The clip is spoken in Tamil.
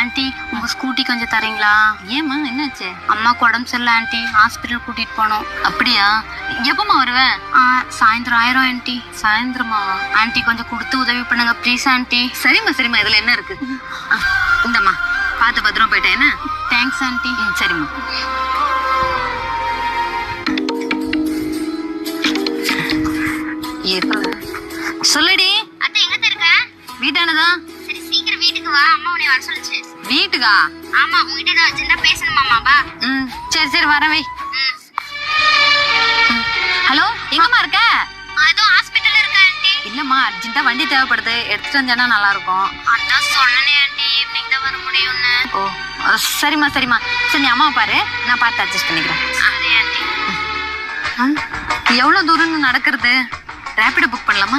ஆன்ட்டி உங்க ஸ்கூட்டி கொஞ்சம் தரீங்களா? ஏம்மா என்னாச்சு? அம்மாக்கு உடம்பு சரியில்லை ஆன்ட்டி, ஹாஸ்பிட்டல் கூட்டிட்டு போனோம். அப்படியா? எப்பமா வருவேன்? சாயந்தரம் ஆயிரம் ஆன்ட்டி. சாயந்தரமா? ஆன்ட்டி கொஞ்சம் கொடுத்து உதவி பண்ணுங்க ப்ளீஸ் ஆன்ட்டி. சரிம்மா சரிம்மா, இதுல என்ன இருக்கு? இந்தம்மா பார்த்து பத்திரம் போயிட்டேன் என்ன? Thanks aunty. சரிம்மா. சொல்லுடி. அத்தை எங்க இருக்க? வீட்டானதான். சரி சீக்கிரம் வீட்டுக்கு வா, அம்மா உன்னை வர சொல்லுச்சு. வீட்டுக்கா? ஆமா, உங்ககிட்ட ஏதாவது சின்ன பேசணுமாமாப்பா. சரி சரி வரவே. ஹலோ, எங்கம்மா இருக்க? அதோ ஹாஸ்பிட்டல்ல இருக்க ஆன்ட்டி. இல்லம்மா, அர்ஜென்ட்டா வண்டி தேவைப்படுது, எடுத்துட்டு வந்தேன்னா நல்லா இருக்கும். அதான் சொன்னனே ஆன்ட்டி, ஈவினிங் தான் வர முடியும்னு. ஓ சரிம்மா சரிம்மா. சரி நீ அம்மாவை பாரு, நான் பார்த்து அட்ஜஸ்ட் பண்ணிக்கிறேன். சரி ஆன்ட்டி. எவ்வளவு தூரம் நடக்கிறது? ரேபிடோ புக் பண்ணலாமா?